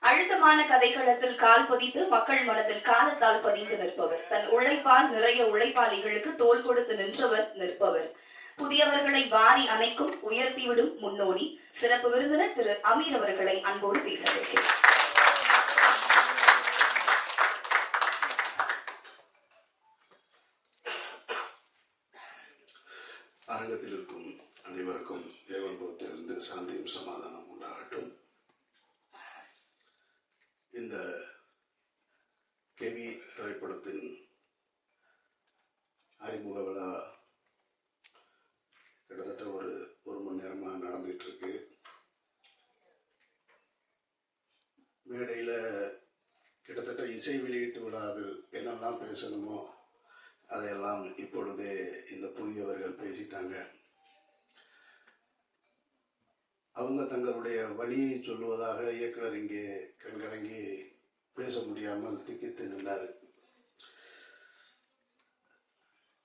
அழுத்தமான கதைக்களத்தில் கால் பதித்து மக்கள் மனதில் காலத்தால் பதிந்து நிற்பவர். தன் உழைப்பால் நிறைய உழைப்பாளிகளுக்கு தோள் கொடுத்து நிற்பவர். புதியவர்களை வாரி அணைக்கும், உயர்த்திவிடும் முன்னோடி. சிறப்பு விருந்தினர் திரு அமீர் அவர்களை அன்போடு பேச வைக்கிறேன். அரங்கத்தில் இருக்கும் அனைவருக்கும் இறைவன் புறத்திலிருந்து சாந்தியும் சமாதானம் உண்டாகட்டும். இந்த கெவி திரைப்படத்தின் அறிமுக விழா கிட்டத்தட்ட ஒரு மணி நேரமாக நடந்துகிட்டு இருக்கு. மேடையில் கிட்டத்தட்ட இசை வெளியீட்டு விழாவில் என்னெல்லாம் பேசணுமோ அதையெல்லாம் இப்பொழுதே இந்த புதியவர்கள் பேசிட்டாங்க. அவங்க தங்களுடைய வழியை சொல்லுவதாக இயக்குனர் இங்கே கண்கலங்கி பேச முடியாமல் திக்கித்து நின்றார்.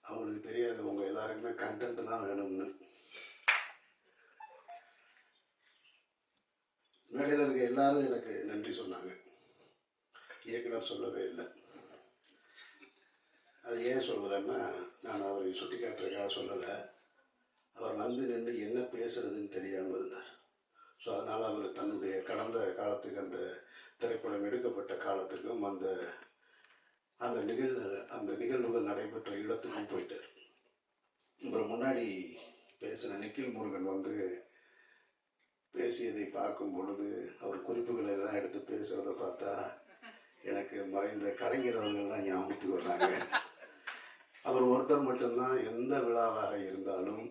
அவங்களுக்கு தெரியாது உங்க எல்லாருக்குமே கண்டென்ட் தான் வேணும்னு. மேடையில் இருக்க எல்லாரும் எனக்கு நன்றி சொன்னாங்க, இயக்குனர் சொல்லவே இல்லை. அது ஏன் சொல்வதுன்னா, நான் அவரை சுட்டி காட்டுறதுக்காக சொல்லலை. அவர் வந்து நின்று என்ன பேசுறதுன்னு தெரியாமல் இருந்தார். ஸோ அதனால் அவர் தன்னுடைய கடந்த காலத்துக்கு, அந்த திரைப்படம் எடுக்கப்பட்ட காலத்துக்கும் அந்த நிகழ்வுகள் நடைபெற்ற இடத்துக்கும் போயிட்டார். அப்புறம் முன்னாடி பேசின நிக்கில் முருகன் வந்து பேசியதை பார்க்கும் பொழுது அவர் குறிப்புகளை எல்லாம் எடுத்து பேசுகிறத பார்த்தா எனக்கு மறைந்த கலைஞர் அவர்கள் தான் ஞாபகத்துக்கு வர்றாங்க. அவர் ஒருத்தர் மட்டும்தான் எந்த விழாவாக இருந்தாலும்,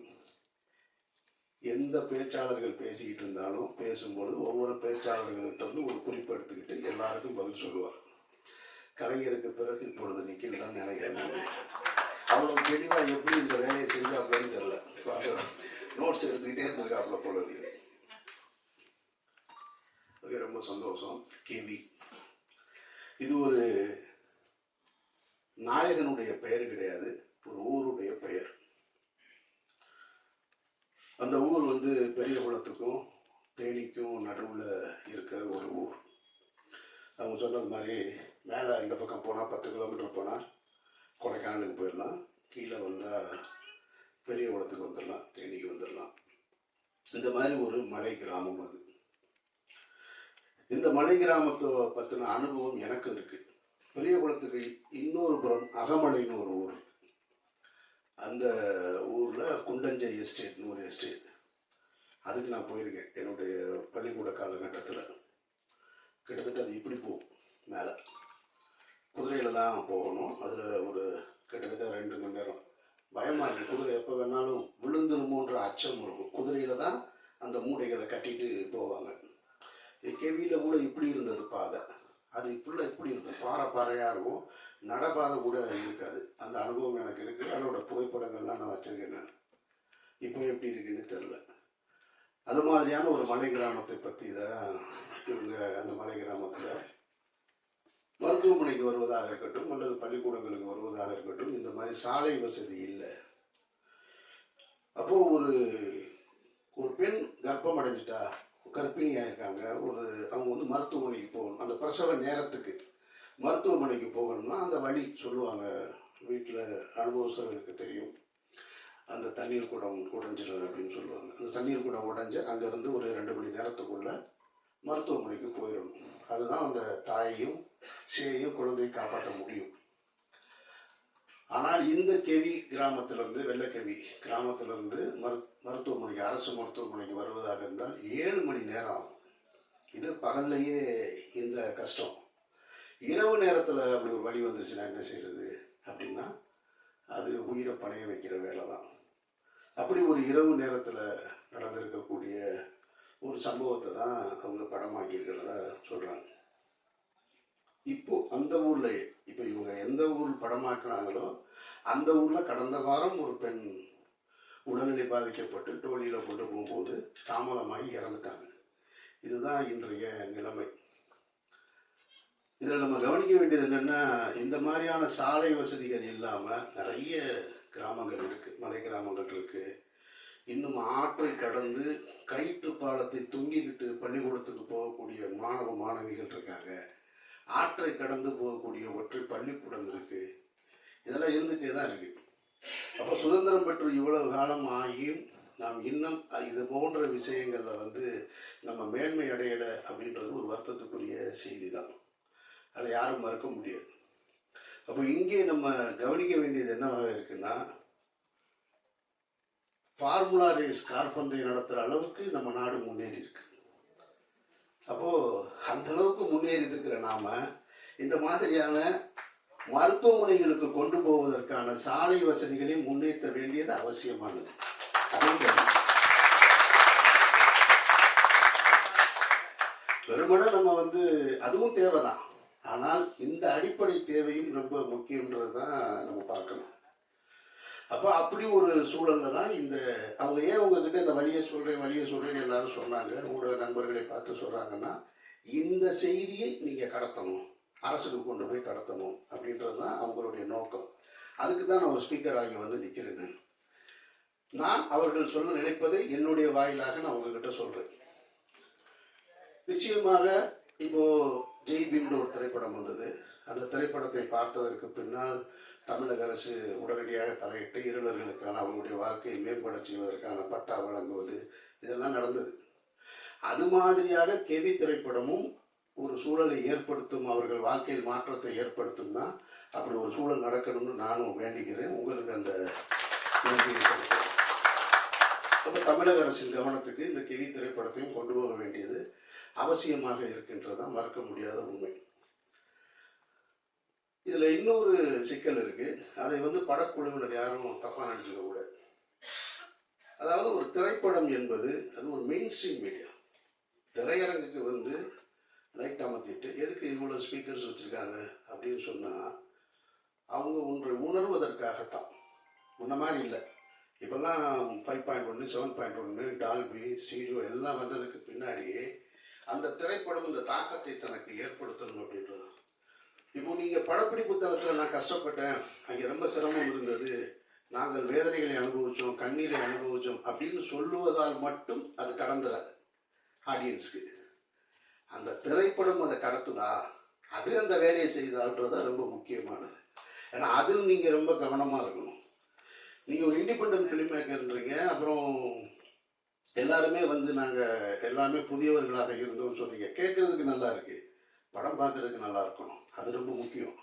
எந்த பேச்சாளர்கள் பேசிக்கிட்டு இருந்தாலும் பேசும்பொழுது ஒவ்வொரு பேச்சாளர்கள்கிட்ட வந்து ஒரு குறிப்பு எடுத்துக்கிட்டு எல்லாருக்கும் பதில் சொல்லுவார். கலைஞருக்கு பிறகு இப்பொழுது நிக்கில் தான் நினைக்கிறேன். அவ்வளோ தெளிவாக எப்படி இந்த வேலையை செஞ்சாப்லன்னு தெரியல. நோட்ஸ் எடுத்துக்கிட்டே இருந்திருக்காப்புல போல இருக்கு. ரொம்ப சந்தோஷம். கேவி இது ஒரு நாயகனுடைய பெயர் கிடையாது, ஒரு ஊருடைய பெயர். அந்த ஊர் வந்து பெரியகுளத்துக்கும் தேனிக்கும் நடுவில் இருக்கிற ஒரு ஊர். அவங்க சொன்னது மாதிரி மேலே இந்த பக்கம் போனால் 10 கிலோமீட்டர் போனால் கொடைக்கானலுக்கு போயிடலாம், கீழே வந்தால் பெரியகுளத்துக்கு வந்துடலாம், தேனிக்கு வந்துடலாம். இந்த மாதிரி ஒரு மலை கிராமம் அது. இந்த மலை கிராமத்தை பற்றின அனுபவம் எனக்கு இருக்குது. பெரியகுளத்துக்கு இன்னொரு புறம் அகமலைன்னு ஒரு ஊர். அந்த ஊரில் குண்டஞ்சை எஸ்டேட்னு ஒரு எஸ்டேட். அதுக்கு நான் போயிருக்கேன் என்னுடைய பள்ளிக்கூட காலகட்டத்தில். கிட்டத்தட்ட அது இப்படி போகும், மேலே குதிரையில் தான் போகணும். அதில் ஒரு கிட்டத்தட்ட 2 மணி நேரம். பயமாக இருக்குது, குதிரை எப்போ வேணாலும் விழுந்துருமோன்ற அச்சம் இருக்கும். குதிரையில் தான் அந்த மூடைகளை கட்டிட்டு போவாங்க. கேவியில் கூட இப்படி இருந்தது பாதை. அது இப்படிலாம் இப்படி இருக்கும், பாறையாக இருக்கும், நடப்பாதை கூட இருக்காது. அந்த அனுபவம் எனக்கு இருக்குது. அதோட புகைப்படங்கள்லாம் நான் வச்சுருக்கேன். நான் இப்போ எப்படி இருக்குன்னு தெரில. அது மாதிரியான ஒரு மலை கிராமத்தை பற்றி தான் இவங்க அந்த மலை கிராமத்தில் மருத்துவமனைக்கு வருவதாக இருக்கட்டும் அல்லது பள்ளிக்கூடங்களுக்கு வருவதாக இருக்கட்டும், இந்த மாதிரி சாலை வசதி இல்லை. அப்போது ஒரு பெண் கர்ப்பம் அடைஞ்சிட்டா, கர்ப்பிணியாக இருக்காங்க, அவங்க வந்து மருத்துவமனைக்கு போகணும். அந்த பிரசவ நேரத்துக்கு மருத்துவமனைக்கு போகணும்னா அந்த வழி சொல்லுவாங்க. வீட்டில் அனுபவஸ்தர்களுக்கு தெரியும். அந்த தண்ணீர் குடம் உடைஞ்சிடும் அப்படின்னு சொல்லுவாங்க. அந்த தண்ணீர் குடம் உடைஞ்சு அங்கேருந்து ஒரு 2 மணி நேரத்துக்குள்ளே மருத்துவமனைக்கு போயிடணும். அதுதான் அந்த தாயையும் சேயையும் குழந்தையை காப்பாற்ற முடியும். ஆனால் இந்த கெவி கிராமத்திலிருந்து, வெள்ளக்கெவி கிராமத்திலிருந்து மருத்துவமனைக்கு, அரசு மருத்துவமனைக்கு வருவதாக இருந்தால் 7 மணி நேரம் ஆகும். இது பகல்லையே இந்த கஷ்டம். இரவு நேரத்தில் அப்படி ஒரு வழி வந்துருச்சுன்னா என்ன செய்யறது அப்படின்னா, அது உயிரை பணைய வைக்கிற வேலை தான். அப்படி ஒரு இரவு நேரத்தில் நடந்திருக்கக்கூடிய ஒரு சம்பவத்தை தான் அவங்க படமாக்கியிருக்கிறதா சொல்கிறாங்க. இப்போது அந்த ஊரில், இப்போ இவங்க எந்த ஊர் படமாக்குனாங்களோ அந்த ஊரில் கடந்த வாரம் ஒரு பெண் உடல்நிலை பாதிக்கப்பட்டு டோலியில் கொண்டு போகும்போது தாமதமாகி இறந்துட்டாங்க. இதுதான் இன்றைய நிலைமை. இதில் நம்ம கவனிக்க வேண்டியது என்னென்னா, இந்த மாதிரியான சாலை வசதிகள் இல்லாமல் நிறைய கிராமங்கள் இருக்குது, மலை கிராமங்கள் இருக்குது. இன்னும் ஆற்றை கடந்து கயிற்று பாலத்தை தொங்கிக்கிட்டு பள்ளிக்கூடத்துக்கு போகக்கூடிய மாணவ மாணவிகள் இருக்காங்க. ஆற்றை கடந்து போகக்கூடிய ஒற்றை பள்ளிக்கூடம் இருக்கு. இதெல்லாம் இருந்துகிட்டே தான் இருக்கு. அப்போ சுதந்திரம் பெற்று இவ்வளவு காலம் ஆகியும் நாம் இன்னும் இது போன்ற விஷயங்களில் வந்து நம்ம மேன்மை அடையலை அப்படின்றது ஒரு வருத்தத்துக்குரிய செய்தி தான். அதை யாரும் மறுக்க முடியாது. அப்போ இங்கே நம்ம கவனிக்க வேண்டியது என்னவாக இருக்குன்னா, ஃபார்முலா ரேஸ் கால்பந்தயம் நடத்துகிற அளவுக்கு நம்ம நாடு முன்னேறி இருக்கு. அப்போது அந்த அளவுக்கு முன்னேறி இருக்கிற நாம இந்த மாதிரியான மருத்துவமனைகளுக்கு கொண்டு போவதற்கான சாலை வசதிகளை முன்னேற்ற வேண்டியது அவசியமானது. வெறுமனே நம்ம வந்து அதுவும் தேவைதான், ஆனால் இந்த அடிப்படை தேவையும் ரொம்ப முக்கியன்றது தான் நம்ம பார்க்கணும். அப்போ அப்படி ஒரு சூழல்ல தான் இந்த அவங்க ஏன் உங்ககிட்ட இந்த வழியை சொல்றேன்னு எல்லாரும் சொன்னாங்க, ஊடக நண்பர்களை பார்த்து சொல்றாங்கன்னா, இந்த செய்தியை நீங்க கடத்தணும், அரசுக்கு கொண்டு போய் கடத்தணும் அப்படின்றது தான் அவங்களுடைய நோக்கம். அதுக்கு தான் நான் ஒரு ஸ்பீக்கர் ஆகி வந்து நிற்கிறேன். நான் அவர்கள் சொல்ல நினைப்பதை என்னுடைய வாயிலாக நான் உங்ககிட்ட சொல்றேன். நிச்சயமாக இப்போ ஜெய் பீம்னு ஒரு திரைப்படம் வந்தது. அந்த திரைப்படத்தை பார்த்ததற்கு பின்னால் தமிழக அரசு உடனடியாக தலையிட்டு இருளர்களுக்கான அவங்களுடைய வாழ்க்கையை மேம்பட செய்வதற்கான பட்டா வழங்குவது இதெல்லாம் நடந்தது. அது மாதிரியாக கெவி திரைப்படமும் ஒரு சூழலை ஏற்படுத்தும், அவர்கள் வாழ்க்கையில் மாற்றத்தை ஏற்படுத்தும்னா அப்படி ஒரு சூழல் நடக்கணும்னு நானும் வேண்டிக்கிறேன். உங்களுக்கு அந்த அப்போ தமிழக அரசின் கவனத்துக்கு இந்த கெவி திரைப்படத்தையும் கொண்டு போக வேண்டியது அவசியமாக இருக்கின்றதான் மறக்க முடியாத உண்மை. இதுல இன்னொரு சிக்கல் இருக்கு. அதை வந்து படக்குழுவினர் யாரும் தப்பா நினைச்சுக்க கூடாது. அதாவது ஒரு திரைப்படம் என்பது அது ஒரு மெயின் ஸ்ட்ரீம் மீடியா. திரையரங்குக்கு வந்து லைட் அமர்த்திட்டு எதுக்கு இவ்வளவு ஸ்பீக்கர்ஸ் வச்சிருக்காங்க அப்படின்னு சொன்னா அவங்க ஒன்றை உணர்வதற்காகத்தான். முன்ன மாதிரி இல்லை. இப்பெல்லாம் 5.1 7.1 டால்பி ஸ்டீரியோ எல்லாம் வந்ததுக்கு பின்னாடியே அந்த திரைப்படம் இந்த தாக்கத்தை தனக்கு ஏற்படுத்தணும் அப்படின்றது. இப்போ நீங்கள் படப்பிடி புத்தகத்தில் நான் கஷ்டப்பட்டேன், அங்கே ரொம்ப சிரமம் இருந்தது, நாங்கள் வேதனைகளை அனுபவித்தோம், கண்ணீரை அனுபவித்தோம் அப்படின்னு சொல்லுவதால் மட்டும் அது கடந்துடாது ஆடியன்ஸ்க்கு. அந்த திரைப்படம் அதை கடத்துதா, அது அந்த வேலையை செய்தால்ன்றதான் ரொம்ப முக்கியமானது. ஏன்னா அதில் நீங்கள் ரொம்ப கவனமாக இருக்கணும். நீங்கள் ஒரு இண்டிபெண்டன்ட் ஃபிலிம் மேக்கர்ன்றீங்க, அப்புறம் எல்லாருமே வந்து நாங்கள் எல்லாமே புதியவர்களாக இருந்தோம்னு சொல்கிறீங்க. கேட்குறதுக்கு நல்லா இருக்கு, படம் பார்க்கறதுக்கு நல்லா இருக்கணும், அது ரொம்ப முக்கியம்.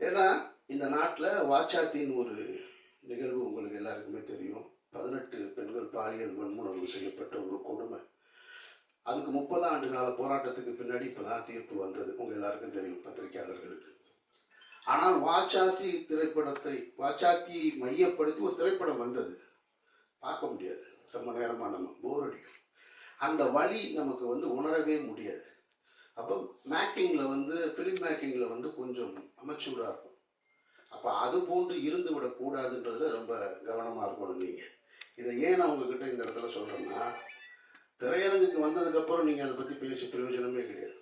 ஏன்னா இந்த நாட்டில் வாச்சாத்தின்னு ஒரு நிகழ்வு உங்களுக்கு எல்லாருக்குமே தெரியும். 18 பெண்கள் பாலியல் வன்முறை செய்யப்பட்ட ஒரு கொடுமை. அதுக்கு 30 ஆண்டு கால போராட்டத்துக்கு பின்னாடி இப்போதான் தீர்ப்பு வந்தது, உங்கள் எல்லாருக்கும் தெரியும், பத்திரிகையாளர்களுக்கு. ஆனால் வாச்சாத்தி வாச்சாத்தி மையப்படுத்தி ஒரு திரைப்படம் வந்தது, பார்க்க முடியாது, ரொம்ப நேரமாக நம்ம போர் அடிக்கும். அந்த வழி நமக்கு வந்து உணரவே முடியாது. அப்போ மேக்கிங்கில் வந்து ஃபிலிம் மேக்கிங்கில் வந்து கொஞ்சம் அமெச்சூராக இருக்கும். அப்போ அது போன்று இருந்து விடக்கூடாதுன்றதுல ரொம்ப கவனமாக இருக்கணும் நீங்கள். இதை ஏன் நான் உங்ககிட்ட இந்த இடத்துல சொல்கிறேன்னா, திரையரங்குக்கு வந்ததுக்கப்புறம் நீங்கள் அதை பற்றி பேசி பிரயோஜனமே கிடையாது.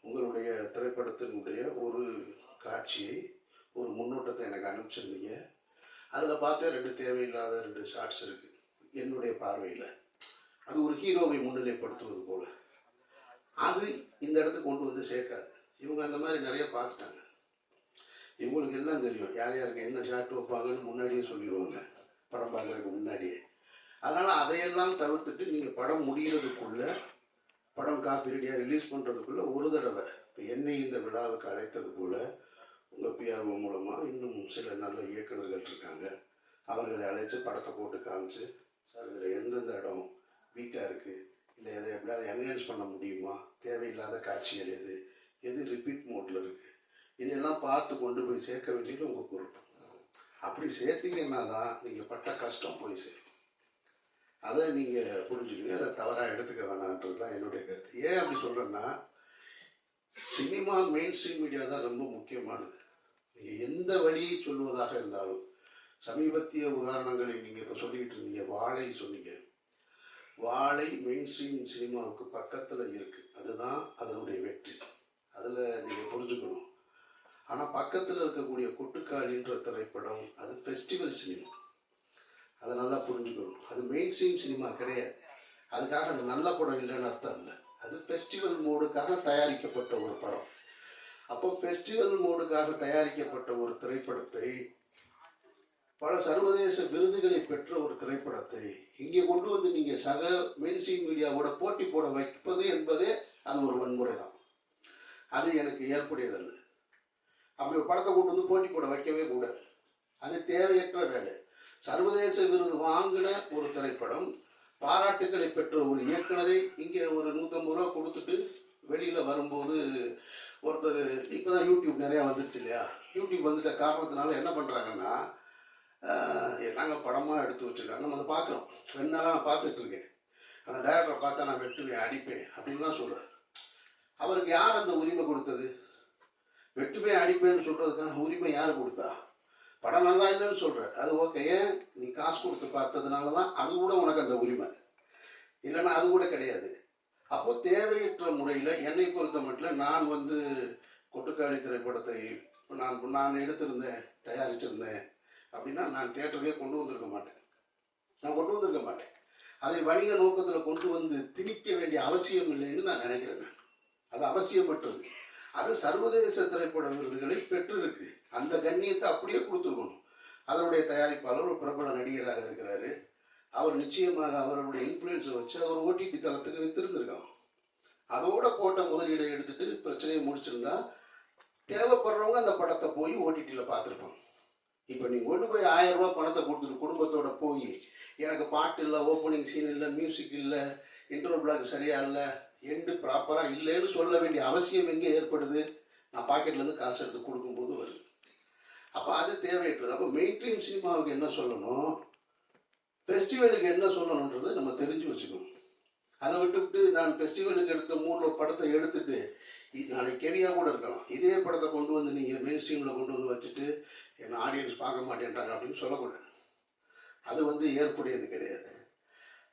உங்களுடைய திரைப்படத்தினுடைய ஒரு காட்சியை, ஒரு முன்னோட்டத்தை எனக்கு அனுப்பிச்சிருந்தீங்க. அதில் பார்த்தா 2 தேவையில்லாத 2 ஷார்ட்ஸ் இருக்குது என்னுடைய பார்வையில். அது ஒரு ஹீரோவை முன்னிலைப்படுத்துவது போல. அது இந்த இடத்துக்கு கொண்டு வந்து சேர்க்காது. இவங்க அந்த மாதிரி நிறைய பார்த்துட்டாங்க. இவங்களுக்கு எல்லாம் தெரியும் யார் யாருக்கு என்ன ஷார்ட் வைப்பாங்கன்னு முன்னாடியே சொல்லிடுவாங்க, படம் பார்க்குறதுக்கு முன்னாடியே. அதனால் அதையெல்லாம் தவிர்த்துட்டு நீங்கள் படம் முடிகிறதுக்குள்ள, படம் காப்பி ரெடியாக ரிலீஸ் பண்ணுறதுக்குள்ளே ஒரு தடவை இப்போ என்னை இந்த விழாவுக்கு அழைத்தது போல் உங்கள் பிஆர்ஓ மூலமாக இன்னும் சில நல்ல இயக்குநர்கள் இருக்காங்க, அவர்களை அழைச்சி படத்தை போட்டு காமிச்சு, சார் இதில் எந்தெந்த இடம் வீக்காக இருக்குது, இல்லை எதை எப்படியாவது என்ஹான்ஸ் பண்ண முடியுமா, தேவையில்லாத காட்சிகள் எது ரிப்பீட் மோட்டில் இருக்குது, இதெல்லாம் பார்த்து கொண்டு போய் சேர்க்க வேண்டியது உங்கள் பொறுப்பு. அப்படி சேர்த்தீங்கன்னா தான் நீங்கள் பட்ட கஷ்டம் போய் சேரும். அதை நீங்கள் புரிஞ்சுக்கங்க, அதை தவறாக எடுத்துக்க வேணான்றது தான் என்னுடைய கருத்து. ஏன் அப்படி சொல்கிறேன்னா, சினிமா மெயின் ஸ்ட்ரீம் மீடியா தான் ரொம்ப முக்கியமானது. நீங்கள் எந்த வழியை சொல்வதாக இருந்தாலும், சமீபத்திய உதாரணங்களை நீங்கள் இப்போ சொல்லிக்கிட்டு இருந்தீங்க, வாழை சொன்னீங்க. வாழை மெயின் ஸ்ட்ரீம் சினிமாவுக்கு பக்கத்தில் இருக்குது, அதுதான் அதனுடைய வெற்றி. அதில் நீங்கள் புரிஞ்சுக்கணும். ஆனால் பக்கத்தில் இருக்கக்கூடிய கொட்டுக்காளின்ற திரைப்படம் அது ஃபெஸ்டிவல் சினிமா. அதை நல்லா புரிஞ்சுக்கணும். அது மெயின் ஸ்ட்ரீம் சினிமா கிடையாது. அதுக்காக அது நல்ல படம் இல்லைன்னு அர்த்தம் இல்லை. அது ஃபெஸ்டிவல் மோடுக்காக தயாரிக்கப்பட்ட ஒரு படம். அப்போ ஃபெஸ்டிவல் மோடுக்காக தயாரிக்கப்பட்ட ஒரு திரைப்படத்தை, பல சர்வதேச விருதுகளை பெற்ற ஒரு திரைப்படத்தை இங்கே கொண்டு வந்து நீங்கள் சக மெயின்ஸ்ட்ரீம் மீடியாவோட போட்டி போட வைப்பது என்பதே அது ஒரு வன்முறை தான். அது எனக்கு ஏற்புடையதல்ல. அப்படி ஒரு படத்தை கொண்டு வந்து போட்டி போட வைக்கவே கூடாது. அது தேவையற்ற வேலை. சர்வதேச விருது வாங்கின ஒரு திரைப்படம், பாராட்டுகளை பெற்ற ஒரு இயக்குனரை இங்கே ஒரு 150 ரூபா கொடுத்துட்டு வெளியில் வரும்போது ஒருத்தர், இப்போ தான் யூடியூப் நிறையா வந்துருச்சு இல்லையா, யூடியூப் வந்துட்ட காரணத்தினால என்ன பண்ணுறாங்கன்னா, நாங்கள் படமாக எடுத்து வச்சுருக்காங்க, நம்ம அதை பார்க்குறோம். 2 நாளாக நான் பார்த்துட்ருக்கேன். அந்த டைரக்டரை பார்த்தா நான் வெட்டுவேன், அடிப்பேன் அப்படின்லாம் சொல்கிறேன். அவருக்கு யார் அந்த உரிமை கொடுத்தது? வெட்டுவேன் அடிப்பேன்னு சொல்கிறதுக்கான உரிமை யார் கொடுத்தா? படம் நல்லா இல்லைன்னு சொல்கிற, அது ஓகே, ஏன் நீ காசு கொடுத்து பார்த்ததுனால தான் அது கூட உனக்கு அந்த உரிமை, இல்லைன்னா அது கூட கிடையாது. அப்போது தேவையற்ற முறையில் என்னை பொறுத்த மட்டும் நான் வந்து கொட்டுக்காளி திரைப்படத்தை நான் எடுத்திருந்தேன், தயாரிச்சிருந்தேன் அப்படின்னா நான் தியேட்டருக்கே கொண்டு வந்திருக்க மாட்டேன். அதை வணிக நோக்கத்தில் கொண்டு வந்து திணிக்க வேண்டிய அவசியம் இல்லைன்னு நான் நினைக்கிறேன். அது அவசியமற்றது. அது சர்வதேச திரைப்பட விருதுகளை பெற்றிருக்கு. அந்த கண்ணியத்தை அப்படியே கொடுத்துருக்கணும். அதனுடைய தயாரிப்பாளர் ஒரு பிரபல நடிகராக இருக்கிறாரு. அவர் நிச்சயமாக அவருடைய இன்ஃப்ளூயன்ஸை வச்சு அவர் ஓடிடி தளத்துக்கு வித்திருந்திருக்காங்க. அதோட போட்ட முதலீடை எடுத்துட்டு பிரச்சனையை முடிச்சிருந்தா தேவைப்படுறவங்க அந்த படத்தை போய் ஓடிடியில் பார்த்துருப்பாங்க. இப்போ நீங்கள் கொண்டு போய் 1000 ரூபா பணத்தை கொடுத்துட்டு குடும்பத்தோட போய் எனக்கு பாட்டு இல்லை, ஓப்பனிங் சீன் இல்லை, மியூசிக் இல்லை, இன்ட்ரோ பிளாக் சரியா இல்லை, எண்டு ப்ராப்பராக இல்லைன்னு சொல்ல வேண்டிய அவசியம் எங்கே ஏற்படுது? நான் பாக்கெட்லேருந்து காசு எடுத்து கொடுக்கும்போது வருது. அப்போ அது தேவையற்றது. அப்போ மெயின் ஸ்ட்ரீம் சினிமாவுக்கு என்ன சொல்லணும், ஃபெஸ்டிவலுக்கு என்ன சொல்லணுன்றது நம்ம தெரிஞ்சு வச்சுக்கணும். அதை விட்டுவிட்டு நான் ஃபெஸ்டிவலுக்கு எடுத்த 3 படத்தை எடுத்துட்டு நாளைக்கு கெவியாக கூட இருக்கலாம், இதே படத்தை கொண்டு வந்து நீங்கள் மெயின் ஸ்ட்ரீமில் கொண்டு வந்து வச்சுட்டு என்ன ஆடியன்ஸ் பார்க்க மாட்டேன்றாங்க அப்படின்னு சொல்லக்கூடாது. அது வந்து ஏற்புடையது கிடையாது.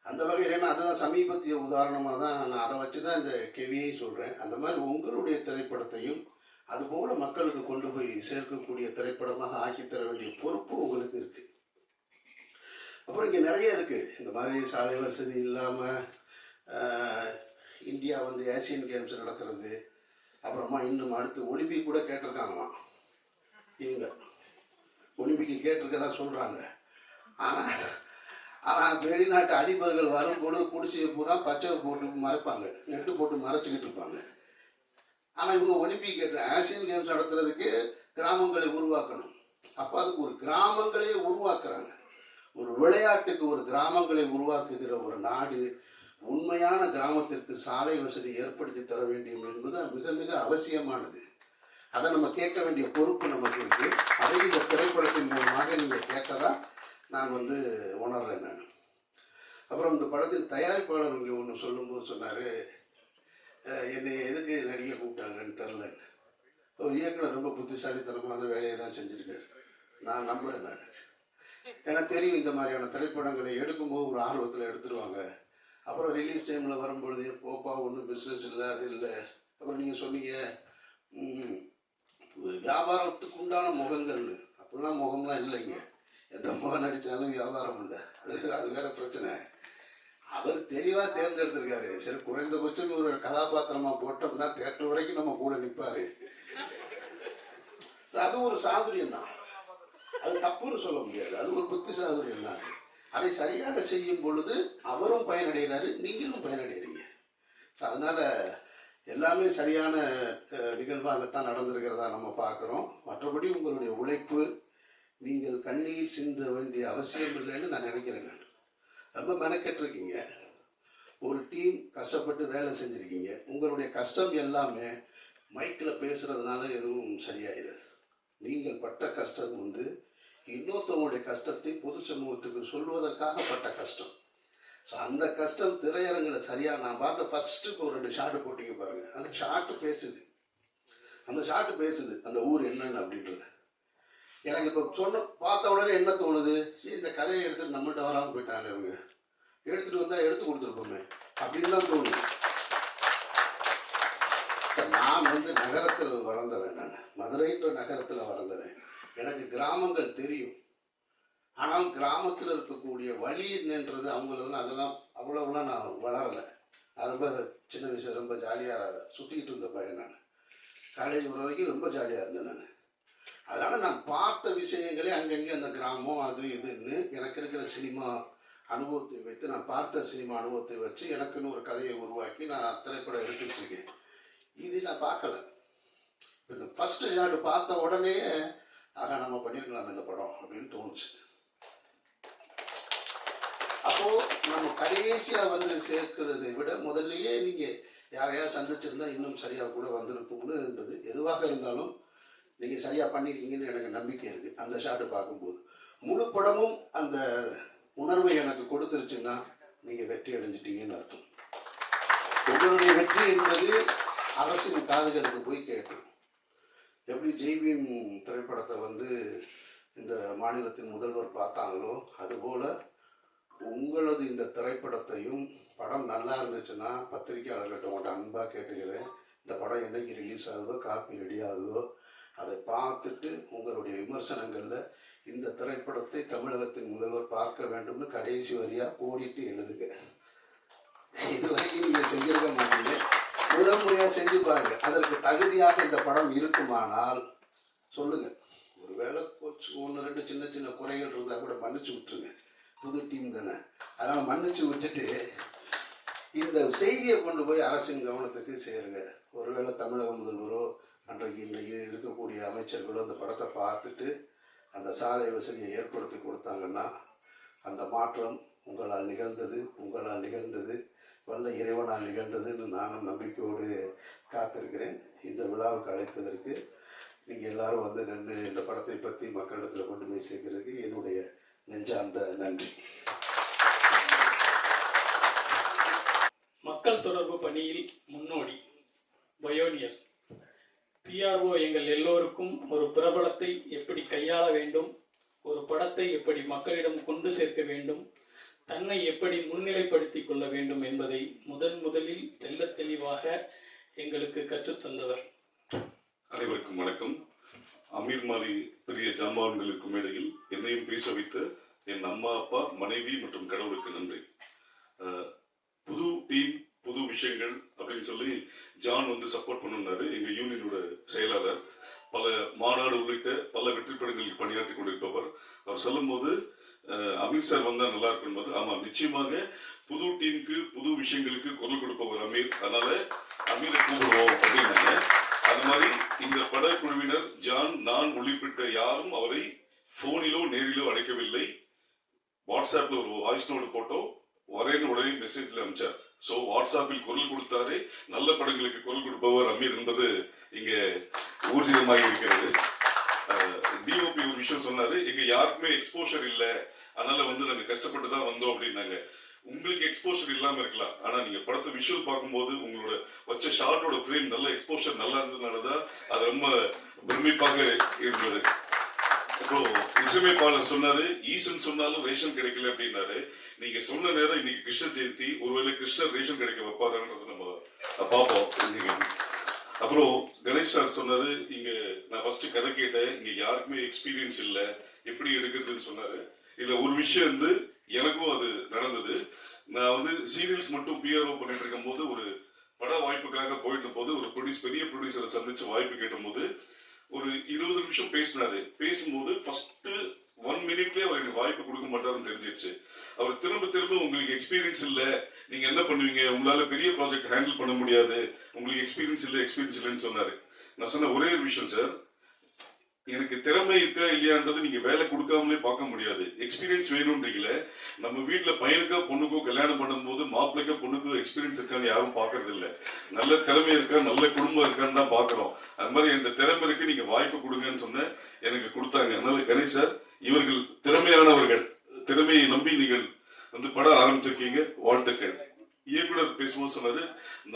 அந்த வகையில் ஏன்னா அதுதான் சமீபத்திய உதாரணமாக தான் நான் அதை வச்சு தான் இந்த கெவியை சொல்கிறேன். அந்த மாதிரி உங்களுடைய திரைப்படத்தையும் அதுபோல் மக்களுக்கு கொண்டு போய் சேர்க்கக்கூடிய திரைப்படமாக ஆக்கித்தர வேண்டிய பொறுப்பு உங்களுக்கு இருக்குது. அப்புறம் இங்கே நிறைய இருக்குது. இந்த மாதிரி சாலை வசதி இல்லாமல் இந்தியா வந்து ஏசியன் கேம்ஸ் நடத்துறது, அப்புறமா இன்னும் அடுத்து ஒலிம்பிக் கூட கேட்டிருக்காங்களாம். இவங்க ஒலிம்பிக்கு கேட்டிருக்கதா சொல்கிறாங்க. ஆனால் வெளிநாட்டு அதிபர்கள் வரும்பொழுது குடிசையை பூரா பச்சை போட்டு மறைப்பாங்க, நெட்டு போட்டு மறைச்சிக்கிட்டு இருப்பாங்க. ஆனால் இவங்க ஒலிம்பிக் கேட்டு ஆசியன் கேம்ஸ் நடத்துறதுக்கு கிராமங்களை உருவாக்கணும். அப்போ அதுக்கு ஒரு கிராமங்களே உருவாக்குறாங்க. ஒரு விளையாட்டுக்கு ஒரு கிராமங்களை உருவாக்குகிற ஒரு நாடு உண்மையான கிராமத்திற்கு சாலை வசதி ஏற்படுத்தி தர வேண்டும் என்பது மிக மிக அவசியமானது. அதை நம்ம கேட்க வேண்டிய பொறுப்பு நமக்கு இருக்கு. அதை இந்த திரைப்படத்தின் மூலமாக நீங்கள் கேட்டதா நான் வந்து உணர்றேன். நான் அப்புறம் இந்த படத்தின் தயாரிப்பாளர் இங்கே ஒன்று சொல்லும்போது சொன்னார், என்னை எதுக்கு நடிகை கூப்பிட்டாங்கன்னு தெரிலன்னு. ஒரு இயக்குனர் ரொம்ப புத்திசாலித்தனமான வேலையை தான் செஞ்சுருக்காரு. நான் நம்புகிறேன். நான் எனக்கு தெரியும் இந்த மாதிரியான திரைப்படங்களை எடுக்கும்போது ஒரு ஆர்வத்தில் எடுத்துருவாங்க. அப்புறம் ரிலீஸ் டைமில் வரும்பொழுது போப்பா ஒன்றும் பிஸ்னஸ் இல்லை, அது இல்லை. அப்புறம் நீங்கள் சொன்னீங்க வியாபாரத்துக்கு உண்டான முகங்கள்னு. அப்படிலாம் முகம்லாம் இல்லைங்க. எந்த முகம் நடித்தாலும் வியாபாரம் இல்லை. அது வேற பிரச்சனை. அவர் தெளிவாக தேர்ந்தெடுத்திருக்காரு. சரி, குறைந்தபட்சம் ஒரு கதாபாத்திரமாக போட்டோம்னா தேட்டர் வரைக்கும் நம்ம கூட நிற்பார். அது ஒரு சாதுரியம் தான். அது தப்புன்னு சொல்ல முடியாது. அது ஒரு புத்தி சாதுரியம் தான். அதை சரியாக செய்யும் பொழுது அவரும் பயனடைகிறாரு, நீங்களும் பயனடைகிறீங்க. அதனால் எல்லாமே சரியான நிகழ்வாகத்தான் நடந்திருக்கிறதா நம்ம பார்க்குறோம். மற்றபடி உங்களுடைய உழைப்பு, நீங்கள் கண்ணீர் சிந்த வேண்டிய அவசியம் இல்லைன்னு நான் நினைக்கிறேன். நான் ரொம்ப மெனக்கெட்டிருக்கீங்க. ஒரு டீம் கஷ்டப்பட்டு வேலை செஞ்சுருக்கீங்க. உங்களுடைய கஷ்டம் எல்லாமே மைக்கில் பேசுகிறதுனால எதுவும் சரியாயிடாது. நீங்கள் பட்ட கஷ்டம் வந்து இன்னொருத்தவங்களுடைய கஷ்டத்தை பொது சமூகத்துக்கு சொல்வதற்காக பட்ட கஷ்டம். ஸோ அந்த கஷ்டம் திரையரங்கில் சரியாக நான் பார்த்த ஃபஸ்ட்டு இப்போ 2 ஷார்ட்டு போட்டிங்க பாருங்கள். அந்த ஷார்ட்டு பேசுது அந்த ஊர் என்னன்னு அப்படின்றது. எனக்கு இப்போ பார்த்த உடனே என்ன தோணுது, இந்த கதையை எடுத்துகிட்டு நம்மகிட்ட வராமல் போயிட்டாங்க, இவங்க எடுத்துகிட்டு வந்தால் எடுத்து கொடுத்துருப்போமே அப்படின்னு தான் தோணுது. நான் வந்து நகரத்தில் வளர்ந்தவன். நான் மதுரைன்ற நகரத்தில் வளர்ந்தவன். எனக்கு கிராமங்கள் தெரியும். ஆனால் கிராமத்தில் இருக்கக்கூடிய வழி என்னன்றது அவங்களுக்கு அதெல்லாம் அவ்வளோலாம் நான் வளரலை. நான் ரொம்ப சின்ன வயசு ரொம்ப ஜாலியாக சுற்றிக்கிட்டு இருந்த பையன். நான் காலேஜ் வர வரைக்கும் ரொம்ப ஜாலியாக இருந்தேன் நான். அதனால் நான் பார்த்த விஷயங்களே அங்கங்கே அந்த கிராமம் அது இதுன்னு எனக்கு இருக்கிற சினிமா அனுபவத்தை வைத்து, நான் பார்த்த சினிமா அனுபவத்தை வச்சு எனக்குன்னு ஒரு கதையை உருவாக்கி நான் திரைப்படம் எடுத்துட்டு இருக்கேன். இது நான் பார்க்கல. இந்த ஃபர்ஸ்ட் ஷாட் பார்த்த உடனே ஆக நம்ம பண்ணியிருக்கலாம் இந்த படம் அப்படின்னு தோணுச்சு. அப்போ நம்ம கடைசியாக வந்து சேர்க்கிறதை விட முதல்லயே நீங்கள் யாரையா சந்திச்சிருந்தா இன்னும் சரியாக கூட வந்திருக்கும்னுன்றது. எதுவாக இருந்தாலும் நீங்கள் சரியாக பண்ணியிருக்கீங்கன்னு எனக்கு நம்பிக்கை இருக்குது. அந்த ஷாட்டு பார்க்கும்போது முழு படமும் அந்த உணர்வை எனக்கு கொடுத்துருச்சுன்னா நீங்கள் வெற்றி அடைஞ்சிட்டீங்கன்னு அர்த்தம். உங்களுடைய வெற்றி என்பது அரசின் காதுகளுக்கு போய் கேட்கும். எப்படி ஜெய்பீம் திரைப்படத்தை வந்து இந்த மாநிலத்தின் முதல்வர் பார்த்தாங்களோ அதுபோல் உங்களது இந்த திரைப்படத்தையும் படம் நல்லா இருந்துச்சுன்னா பத்திரிகையாளர்கிட்ட உங்கள்கிட்ட அன்பாக கேட்டுக்கிறேன், இந்த படம் என்னைக்கு ரிலீஸ் ஆகுதோ காப்பி ரெடி ஆகுதோ அதை பார்த்துட்டு உங்களுடைய விமர்சனங்களில் இந்த திரைப்படத்தை தமிழகத்தின் முதல்வர் பார்க்க வேண்டும்னு கடைசி வரியாக ஓடிட்டு எழுதுங்க. இது வரைக்கும் நீங்கள் செஞ்சிருக்க மாட்டீங்க, முதல் முறையாக செஞ்சு பாருங்க. அதற்கு தகுதியாக இந்த படம் இருக்குமானால் சொல்லுங்க. ஒருவேளை ஒன்று ரெண்டு சின்ன சின்ன குறைகள் இருந்தால் கூட மன்னிச்சு விட்டுருங்க, புது டீம் தானே. அதனால் மன்னிச்சு விட்டுட்டு இந்த செய்தியை கொண்டு போய் அரசின் கவனத்துக்கு சேருங்க. ஒருவேளை தமிழக முதல்வரோ அன்றைக்கு இன்றைக்கு இருக்கக்கூடிய அமைச்சர்களோ அந்த படத்தை பார்த்துட்டு அந்த சாலை வசதியை ஏற்படுத்தி கொடுத்தாங்கன்னா அந்த மாற்றம் உங்களால் நிகழ்ந்தது வல்ல இறைவனால் நிகழ்ந்ததுன்னு நானும் நம்பிக்கையோடு காத்திருக்கிறேன். இந்த விழாவுக்கு அழைத்ததற்கு நீங்கள் எல்லாரும் வந்து நின்று இந்த படத்தை பற்றி மக்களிடத்தில் கொண்டு போய் சேர்க்கிறதுக்கு என்னுடைய நெஞ்சார்ந்த நன்றி. மக்கள் தொடர்பு பணியில் முன்னோடி பயோனியர் PRO எங்கள் எல்லோருக்கும் ஒரு பிரபலத்தை எப்படி கையாள வேண்டும், ஒரு படத்தை எப்படி மக்களிடம் கொண்டு சேர்க்க வேண்டும், தன்னை எப்படி முன்னிலைப்படுத்திக் கொள்ள வேண்டும் என்பதை முதலில் தெள்ளத் தெளிவாக எங்களுக்கு கற்றுத்தந்தவர். அனைவருக்கும் வணக்கம். அமீர் மாதிரி பெரிய ஜாம்பவான்களுக்கும் இடையில் என்னையும் பேச வைத்த என் அம்மா, அப்பா, மனைவி மற்றும் கடவுளுக்கு நன்றி. புது டீம் புது விஷயங்கள் அப்படின்னு சொல்லி ஜான் வந்து சப்போர்ட் பண்ணுனாரு. எங்க யூனியனோட செயலாளர் பல மாநாடு உள்ளிட்ட பல வெற்றி படங்களுக்கு பணியாற்றி கொண்டிருப்பவர். அவர் சொல்லும் போது அமீர் சார் வந்தா நல்லா இருக்கும் போது, ஆமா நிச்சயமாக புது டீமுக்கு புது விஷயங்களுக்கு குரல் கொடுப்பவர் அமீர், அதனால அமீரை கூப்பிடுவோம் அப்படின்னாங்க. அது மாதிரி இந்த படக்குழுவினர் ஜான், நான் உள்ளிட்ட யாரும் அவரை போனிலோ நேரிலோ அழைக்கவில்லை. வாட்ஸ்அப்ல ஒரு வாய்ஸ் நோட் போட்டோ வரேன்னு உடனே மெசேஜ்ல அனுப்பிச்சார். சோ வாட்ஸ்அப்பில் குரல் கொடுத்தாரு. நல்ல படங்களுக்கு குரல் கொடுப்பவர் அமீர் என்பது இங்க ஊர்ஜிதமாக இருக்கிறது. டிஓபி ஒரு விஷயம் சொன்னாரு, எங்க யாருக்குமே எக்ஸ்போஷர் இல்ல, அதனால வந்து நாங்க கஷ்டப்பட்டு தான் வந்தோம் அப்படின்னாங்க. உங்களுக்கு எக்ஸ்போஷர் இல்லாம இருக்கலாம், ஆனா நீங்க படத்தை விஷுவல் பார்க்கும்போது உங்களோட வச்ச ஷார்ட்டோட ஃப்ரேம் நல்ல எக்ஸ்போஷர் நல்லா இருந்ததுனாலதான் அது ரொம்ப பிரமிப்பாக இருந்தது. இப்போ இசையமைப்பாளர் சொன்னாரு, ஈசன் சொன்னாலும் ரேஷன் கிடைக்கல அப்படின்னாரு. நீங்க சொன்ன நேரம் இன்னைக்கு கிருஷ்ண ஜெயந்தி, ஒருவேளை கிருஷ்ணர் ரேஷன் கிடைக்க வைப்பாருன்றது நம்ம பார்ப்போம். அப்புறம் கணேஷ் சார் சொன்னாரு, இங்க நான் ஃபர்ஸ்ட் கதை கேட்டேன், இங்க யாருக்குமே எக்ஸ்பீரியன்ஸ் இல்ல, எப்படி எடுக்கிறதுன்னு சொன்னாரு. இதுல ஒரு விஷயம் வந்து எனக்கும் அது நடந்தது. நான் வந்து சீரியல்ஸ் மட்டும் PRO பண்ணிட்டு இருக்கும் போது ஒரு பட வாய்ப்புக்காக போயிட்டு போது ஒரு பெரிய ப்ரொடியூசரை சந்திச்சு வாய்ப்பு கேட்டும் போது ஒரு 20 நிமிஷம் பேசினாரு. பேசும்போது ஃபர்ஸ்ட் 1 மினிட்லயே அவர் எனக்கு வாய்ப்பு கொடுக்க மாட்டாருன்னு தெரிஞ்சிருச்சு. அவர் திரும்ப உங்களுக்கு எக்ஸ்பீரியன்ஸ் இல்ல, நீங்க என்ன பண்ணுவீங்க, உங்களால பெரிய ப்ராஜெக்ட் ஹேண்டில் பண்ண முடியாது, உங்களுக்கு எக்ஸ்பீரியன்ஸ் இல்லைன்னு சொன்னாரு. நான் சொன்ன ஒரே ஒரு விஷயம் சார், எனக்கு திறமை இருக்கா இல்லையான்றது நீங்க வேலை கொடுக்காமலே பார்க்க முடியாது. எக்ஸ்பீரியன்ஸ் வேணும்ன்றீங்களே, நம்ம வீட்டுல பையனுக்கோ பொண்ணுக்கோ கல்யாணம் பண்ணும்போது மாப்பிள்ளைக்கோ பொண்ணுக்கோ எக்ஸ்பீரியன்ஸ் இருக்கான்னு யாரும் பாக்குறது இல்ல. நல்ல திறமை இருக்கா, நல்ல குடும்பம் இருக்கான்னு தான் பாக்குறோம். அது மாதிரி இந்த திறமை இருக்கு, நீங்க வாய்ப்பு கொடுங்கன்னு சொன்ன எனக்கு கொடுத்தாங்க. அதனால கணேஷ் சார், இவர்கள் திறமையானவர்கள், திறமையை நம்பி நீங்கள் வந்து படம் ஆரம்பிச்சிருக்கீங்க, வாழ்த்துக்கள். இயக்குனர் பேசும்போது சொன்னாரு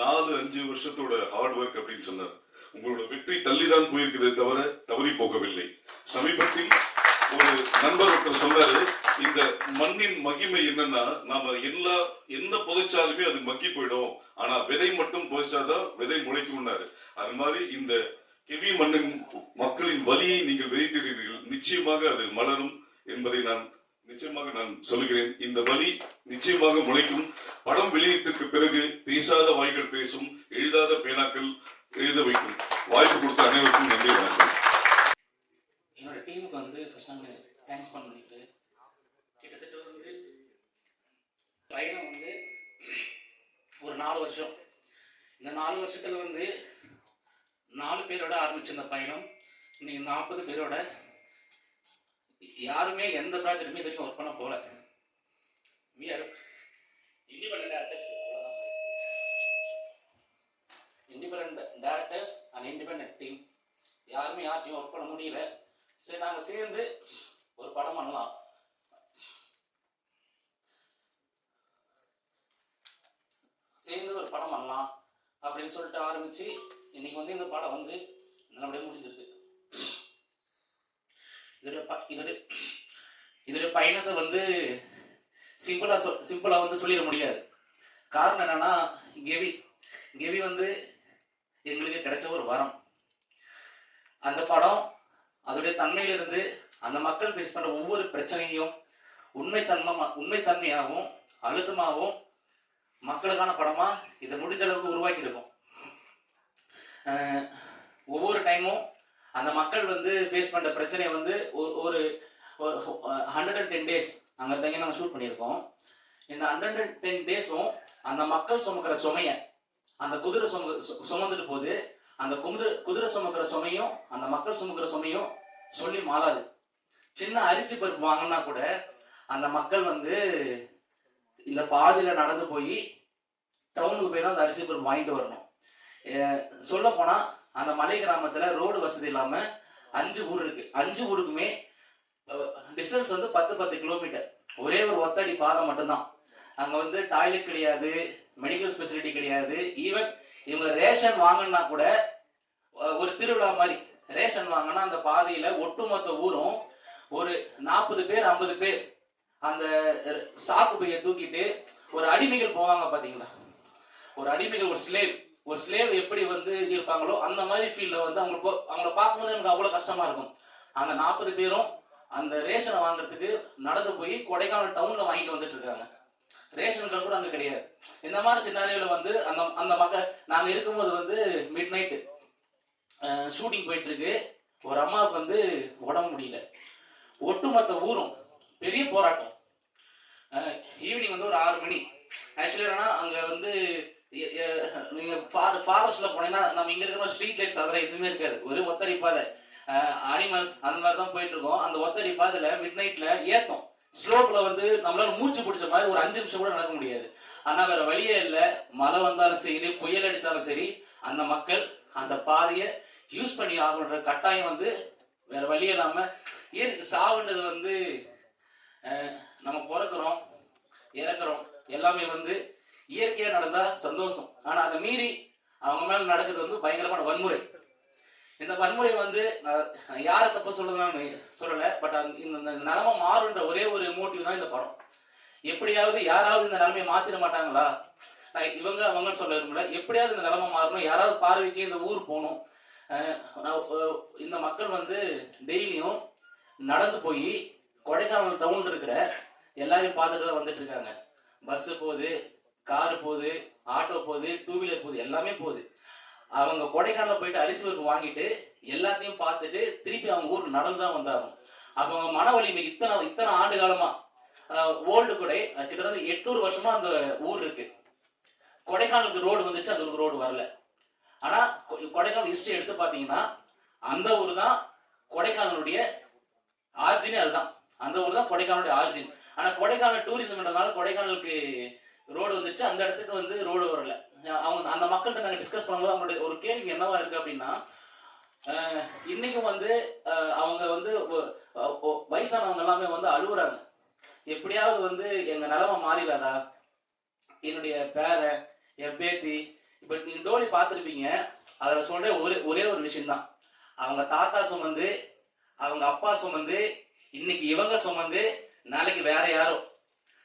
4-5 வருஷத்தோட ஹார்ட் ஒர்க் அப்படின்னு சொன்னார். உங்களோட வெற்றி தள்ளிதான் போயிருக்கிறதே தவிர தவறி போகவில்லை. சமீபத்தில் ஒரு நண்பர் ஒருத்தர் சொன்னாரு, இந்த மண்ணின் மகிமை என்னன்னா, நாம என்ன புதைச்சாலுமே அது மக்கி போயிடும், ஆனா விதை மட்டும் புதைச்சாதான் விதை முளைக்கும்னாரு. அது மாதிரி இந்த கெவி மண்ணின் மக்களின் வலியை நீங்கள் விதைத்தீர்கள், நிச்சயமாக அது மலரும் என்பதை நான் நிச்சயமாக நான் சொல்கிறேன், இந்த வழி நிச்சயமாக முளைக்கும். படம் வெளியீட்டிற்கு பிறகு பேசாத வாய்கள் பேசும், எழுதாத பேனாக்கள் எழுத வைக்கும். வாய்ப்பு கொடுத்த அனைவருக்கும் நன்றி, வணக்கம். என்னோட டீமுக்கு வந்து ஃபர்ஸ்ட் நான் தேங்க்ஸ் பண்ண நினைக்கிறேன். கிட்டத்தட்ட வந்து பயணம் வந்து ஒரு 4 வருஷம். இந்த 4 வருஷத்துல வந்து 4 பேரோட ஆரம்பிச்ச இந்த பயணம் இன்னைக்கு 40 பேரோட. யாருமே எந்த ப்ராஜெக்ட்டுமே இது வரைக்கும் ஒர்க் பண்ண போல. We are independent directors. Independent directors and independent team. யாருமே யார்ட்டையும் ஒர்க் பண்ண முடியல. சரி, நாங்கள் சேர்ந்து ஒரு படம் பண்ணலாம், அப்படின்னு சொல்லிட்டு ஆரம்பிச்சு இன்னைக்கு வந்து இந்த படம் வந்து நல்லபடியாக முடிஞ்சிருக்கு. இதோட பயணத்தை வந்து சிம்பிளா வந்து சொல்லிட முடியாது. காரணம் என்னன்னா, கெவி வந்து எங்களுக்கு கிடைச்ச ஒரு வரம். அந்த படம் அதோடைய தன்மையிலிருந்து அந்த மக்கள் ஃபேஸ் பண்ற ஒவ்வொரு பிரச்சனையும் உண்மைத்தன்மையாகவும் அழுத்தமாகவும் மக்களுக்கான படமா இதை முடிஞ்ச அளவுக்கு உருவாக்கி இருக்கும். ஒவ்வொரு டைமும் அந்த மக்கள் வந்து ஃபேஸ் பண்ற பிரச்சனையை வந்து ஒரு 110 days அங்கே தங்கி நாங்கள் ஷூட் பண்ணியிருக்கோம். இந்த 110 days-ம் அந்த மக்கள் சுமக்கிற சுமையை அந்த குதிரை சுமந்துட்டு போது. அந்த குதிரை சுமக்கிற சுமையும் அந்த மக்கள் சுமக்கிற சுமையும் சொல்லி மாறாது. சின்ன அரிசி பருப்பு வாங்கினா கூட அந்த மக்கள் வந்து இந்த பாதியில நடந்து போய் டவுனுக்கு போய் தான் அந்த அரிசி பருப்பு வாங்கிட்டு வரணும். சொல்ல போனா அந்த மலை கிராமத்துல ரோடு வசதி இல்லாம 5 ஊர் இருக்கு. 5 ஊருக்குமே டிஸ்டன்ஸ் வந்து 10 கிலோமீட்டர். ஒரே ஒரு ஒத்தடி பாதை மட்டும்தான். அங்க வந்து டாய்லெட் கிடையாது, மெடிக்கல் ஸ்பெசிலிட்டி கிடையாது. ஈவன் இவங்க ரேஷன் வாங்கினா கூட ஒரு திருவிழா மாதிரி ரேஷன் வாங்கினா அந்த பாதையில ஒட்டுமொத்த ஊரும் ஒரு 40 பேர் 50 பேர் அந்த சாக்கு பையை தூக்கிட்டு ஒரு அடிமைகள் போவாங்க பாத்தீங்களா. ஒரு அடிமைகள், ஒரு ஸ்லேவ் எப்படி வந்து இருப்பாங்களோ அந்த மாதிரி ஃபீல்ட்ல வந்து அவங்கள பார்க்கும்போது எனக்கு அவ்வளவு கஷ்டமா இருக்கும். அந்த 40 பேரும் அந்த ரேஷனை வாங்குறதுக்கு நடந்து போய் கொடைக்கானல் டவுன்ல வாங்கிட்டு வந்துட்டு இருக்காங்க. ரேஷன்கள் கூட அங்க கிடையாது. இந்த மாதிரி சினாரியோல வந்து அந்த மக்கள் நாங்க இருக்கும்போது வந்து மிட் நைட் ஷூட்டிங் போயிட்டு இருக்கு. ஒரு அம்மாவுக்கு வந்து உடம்பு முடியல. ஒட்டுமொத்த ஊரும் பெரிய போராட்டம். ஈவினிங் வந்து ஒரு 6 மணி. ஆக்சுவலி என்னன்னா அங்க வந்து நீங்க ஃபாரஸ்ட்ல போனீங்கன்னா நம்ம இங்க இருக்கிற ஸ்ட்ரீட் லைட்ஸ் அதெல்லாம் எதுவுமே இருக்காது. ஒரு ஒத்தடி பாதை, அனிமல்ஸ் அந்த மாதிரி தான் போயிட்டு இருக்கோம். அந்த ஒத்தடி பாதையில மிட் நைட்ல ஏத்தம் ஸ்லோப்ல வந்து நம்மளால மூச்சு பிடிச்ச மாதிரி ஒரு 5 நிமிஷம் கூட நடக்க முடியாது. ஆனா வேற வழியே இல்லை. மழை வந்தாலும் சரி, புயல் அடிச்சாலும் சரி, அந்த மக்கள் அந்த பாதையை யூஸ் பண்ணி ஆகணுன்ற கட்டாயம் வந்து வேற வழியே இல்லாம. சாவுன்றது வந்து நம்ம பிறக்கிறோம் இறக்குறோம் எல்லாமே வந்து இயற்கையா நடந்தா சந்தோஷம். ஆனா அதை மீறி அவங்க மேல நடக்கிறது வந்து பயங்கரமான வன்முறை. இந்த வன்முறை வந்து யாரை தப்ப சொல்றதுன்னு சொல்லல. பட் இந்த நிலைமை மாறுன்ற ஒரே ஒரு மோட்டிவ் தான் இந்த படம். எப்படியாவது யாராவது இந்த நிலைமையை மாத்திட மாட்டாங்களா, இவங்க அவங்க சொல்ல விரும்பல. எப்படியாவது இந்த நிலைமை மாறணும், யாராவது பார்வைக்கு இந்த ஊர் போகணும். இந்த மக்கள் வந்து டெய்லியும் நடந்து போய் கொடைக்கானல் டவுன் இருக்கிற எல்லாரையும் பார்த்துட்டு தான் வந்துட்டு இருக்காங்க. பஸ் போகுது, காரு போகுது, ஆட்டோ போகுது, 2 வீலர் போகுது, எல்லாமே போகுது. அவங்க கொடைக்கானல போயிட்டு அரிசி பருப்பு வாங்கிட்டு எல்லாத்தையும் பார்த்துட்டு திருப்பி அவங்க ஊருக்கு நடந்து தான் வந்தாங்க. அப்ப அவங்க மன வலிமை இத்தனை ஆண்டு காலமா ஓல்டு கொடை கிட்டத்தட்ட 800 வருஷமா அந்த ஊர் இருக்கு. கொடைக்கானலுக்கு ரோடு வந்துச்சு, அந்த ஊருக்கு ரோடு வரல. ஆனா கொடைக்கானல் ஹிஸ்டரி எடுத்து பாத்தீங்கன்னா அந்த ஊர் தான் கொடைக்கானலுடைய ஆர்ஜினே. அதுதான் அந்த ஊர் தான் கொடைக்கானலுடைய ஆர்ஜின். ஆனா கொடைக்கானல் டூரிசம்ன்றதுனால கொடைக்கானலுக்கு ரோடு வந்துருச்சு, அந்த இடத்துக்கு வந்து ரோடு வரல. அவங்க அந்த மக்கள்கிட்ட நாங்கள் டிஸ்கஸ் பண்ணும்போது அவங்களுடைய ஒரு கேள்வி என்னவா இருக்கு அப்படின்னா, இன்னைக்கும் வந்து அவங்க வந்து வயசானவங்க எல்லாமே வந்து அழுகுறாங்க. எப்படியாவது வந்து எங்க நிலைமை மாறிடாதா, என்னுடைய பேரை என் பேத்தி. இப்ப நீங்க டோலி பார்த்துருப்பீங்க, அதுல சொல்ற ஒரே ஒரு விஷயம் தான். அவங்க தாத்தா சுமந்து, அவங்க அப்பா சுமந்து, இன்னைக்கு இவங்க சுமந்து, நாளைக்கு வேற யாரோ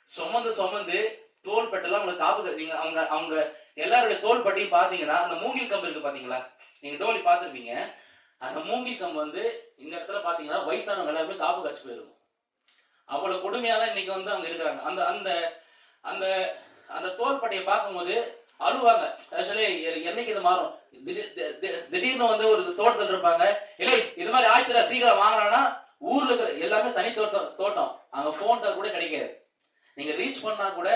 சுமந்து தோள்பட்டெல்லாம் உங்களுக்கு காப்பு. அவங்க எல்லாருடைய தோள்பட்டையும் பாத்தீங்கன்னா அந்த மூங்கில் கம்பு இருக்கு பாத்தீங்களா, நீங்க டோலி பார்த்துருப்பீங்க. அந்த மூங்கில் கம்பு வந்து இந்த இடத்துல பாத்தீங்கன்னா வயசானவங்க எல்லாருமே காப்பு காய்ச்சி போயிருக்கும். அவ்வளவு கொடுமையா தான் இன்னைக்கு வந்து அவங்க இருக்கிறாங்க. அந்த அந்த அந்த அந்த தோள்பட்டையை பார்க்கும்போது அழுவாங்க. ஆக்சுவலி என்னைக்கு இது மாறும், திடீர்னு வந்து ஒரு தோட்டத்தில் இருப்பாங்க, இல்லை இது மாதிரி ஆச்சுரா சீக்கிரம் வாங்கினா, ஊர்ல இருக்கிற எல்லாமே தனி தோட்டம், அங்க போன் கூட கிடைக்காது. நீங்க ரீச் பண்ணா கூட,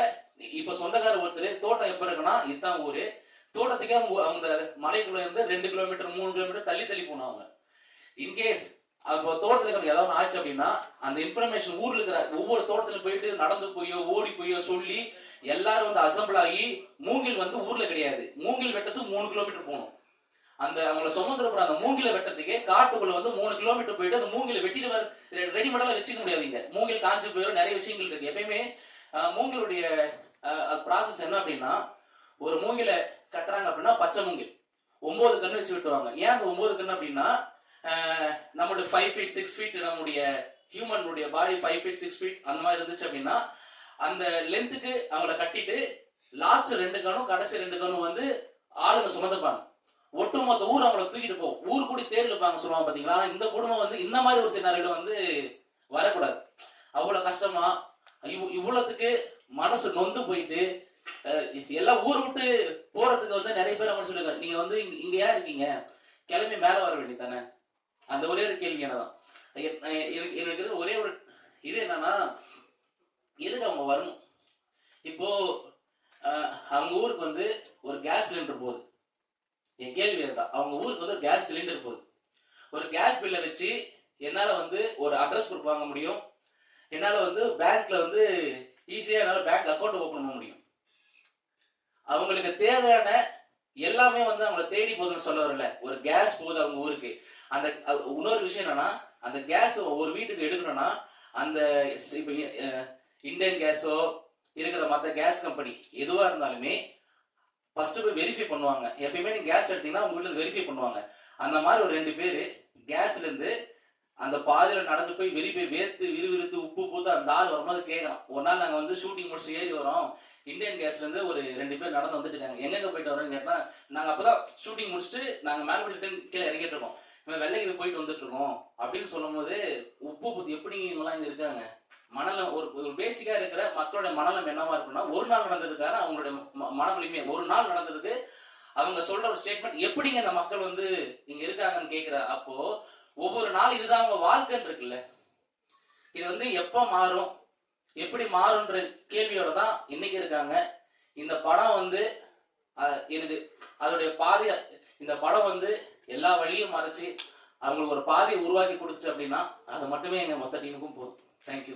இப்ப சொந்தக்காரர் ஒருத்தர் தோட்டம் எப்ப இருக்குன்னா இதுதான் ஊரு, தோட்டத்துக்கே அந்த மலைக்குள்ள இருந்து 2 கிலோமீட்டர் 3 கிலோமீட்டர் தள்ளி போனாங்க. இன்கேஸ் அப்போ தோட்டத்துல இருக்கிற ஏதாவது ஆச்சு அப்படின்னா அந்த இன்ஃபர்மேஷன் ஊர்ல இருக்கிற ஒவ்வொரு தோட்டத்துல போயிட்டு நடந்து போயோ ஓடி போயோ சொல்லி எல்லாரும் வந்து அசம்பிள் ஆகி, மூங்கில் வந்து ஊர்ல கிடையாது, மூங்கில் வெட்டத்துக்கு 3 கிலோமீட்டர் போகணும். அந்த அவங்களை சுமந்துருப்புற அந்த மூங்கில வெட்டத்துக்கே காட்டுக்குள்ள வந்து 3 கிலோமீட்டர் போயிட்டு அந்த மூங்கில வெட்டிட்டு ரெடிமேடா வச்சுக்க முடியாதுங்க. மூங்கில் காஞ்சு போயிடும், நிறைய விஷயங்கள் இருக்கு. எப்பயுமே மூங்கிலுடைய ப்ராசஸ் என்ன அப்படின்னா, ஒரு மூங்கில கட்டுறாங்க அப்படின்னா பச்சை மூங்கில் 9 கண்ணு வச்சு வெட்டுவாங்க. ஏன் அந்த 9 கண்ணு அப்படின்னா, நம்மளுடைய 5 feet 6 feet நம்முடைய ஹியூமனுடைய பாடி 5 feet 6 feet அந்த மாதிரி இருந்துச்சு அப்படின்னா, அந்த லென்த்துக்கு அவங்கள கட்டிட்டு லாஸ்ட் 2 கண்ணும் கடைசி 2 கண்ணும் வந்து ஆளுங்க சுமந்துப்பாங்க. ஒட்டுமொத்த ஊர் அவங்கள தூக்கிட்டு போகும், ஊர் கூடி தேர்வு இருப்பாங்க சொல்லுவாங்க பாத்தீங்களா. ஆனா இந்த குடும்பம் வந்து இந்த மாதிரி ஒரு சினாரியில வந்து வரக்கூடாது. அவ்வளவு கஷ்டமா இவ்வளவுக்கு மனசு நொந்து போயிட்டு எல்லாம் ஊர் விட்டு போறதுக்கு வந்து நிறைய பேர் அவங்க சொல்லிருக்காங்க, நீங்க வந்து இங்க ஏன் இருக்கீங்க, கிளம்பி மேல வர வேண்டியதானே. அந்த ஒரே ஒரு கேள்வி என்னதான் எனக்கு ஒரே ஒரு இது என்னன்னா, எதுக்கு அவங்க வரணும்? இப்போ அவங்க ஊருக்கு வந்து ஒரு கேஸ் சிலிண்டர் போகுது. என் கேள்வி தான், அவங்க ஊருக்கு வந்து ஒரு கேஸ் சிலிண்டர் போகுது. ஒரு கேஸ் பில்லை வச்சு என்னால வந்து ஒரு அட்ரஸ் ப்ரூஃப் வாங்க முடியும், என்னால வந்து பேங்க்ல வந்து ஈஸியா என்னால பேங்க் அக்கௌண்ட் ஓபன் பண்ண முடியும். அவங்களுக்கு தேவையான எல்லாமே வந்து அவங்கள தேடி போகுதுன்னு சொல்ல வரல. ஒரு கேஸ் போகுது அவங்க ஊருக்கு. அந்த இன்னொரு விஷயம் என்னன்னா, அந்த கேஸ் ஒரு வீட்டுக்கு எடுக்கணும்னா அந்த இப்ப இந்தியன் கேஸோ இருக்கிற மற்ற கேஸ் கம்பெனி எதுவா இருந்தாலுமே ஃபர்ஸ்ட் போய் வெரிஃபை பண்ணுவாங்க. எப்பயுமே நீங்க கேஸ் எடுத்தீங்கன்னா உங்க வீட்டுல வெரிஃபை பண்ணுவாங்க. அந்த மாதிரி ஒரு 2 பேரு கேஸ்ல இருந்து அந்த பாதையில நடந்து போய் வெரிஃபை வேர்த்து விறுவிறுத்து உப்பு பூத்து அந்த ஆள் வரும்போது கேட்கலாம். ஒரு நாள் நாங்க வந்து ஷூட்டிங் முடிச்சு ஏறி வரோம், இந்தியன் கேஸ்ல இருந்து ஒரு 2 பேர் நடந்து வந்துட்டு இருக்காங்க. எங்க போயிட்டு வரோம்னு கேட்டா, நாங்க அப்பதான் ஷூட்டிங் முடிச்சுட்டு நாங்க மேல்படி கீழே இறங்கிட்டு இருக்கோம், வெள்ளைக்கு போயிட்டு வந்துட்டு இருக்கோம் அப்படின்னு சொல்லும் போது, உப்பு பூத்து எப்படி இவங்கெல்லாம் இங்க இருக்காங்க, மனநலம் ஒரு பேசிக்கா இருக்கிற மக்களோட மனநலம் என்னவா இருக்குன்னா, ஒரு நாள் நடந்ததுக்காக அவங்களுடைய மனவலிமை, ஒரு நாள் நடந்ததுக்கு அவங்க சொல்ற ஒரு ஸ்டேட்மெண்ட், எப்படிங்க இந்த மக்கள் வந்து இங்க இருக்காங்கன்னு கேட்கிற அப்போ ஒவ்வொரு நாள் இதுதான் அவங்க வாழ்க்கைன்னு இருக்குல்ல. இது வந்து எப்ப மாறும், எப்படி மாறும்ன்ற கேள்வியோட தான் இன்னைக்கு இருக்காங்க. இந்த படம் வந்து எனக்கு அதோடைய பாதை, இந்த படம் வந்து எல்லா வழியும் மறைச்சு அவங்களுக்கு ஒரு பாதையை உருவாக்கி கொடுத்துச்சு அப்படின்னா அது மட்டுமே எங்க மொத்த டீமுக்கும் போதும். தேங்க்யூ.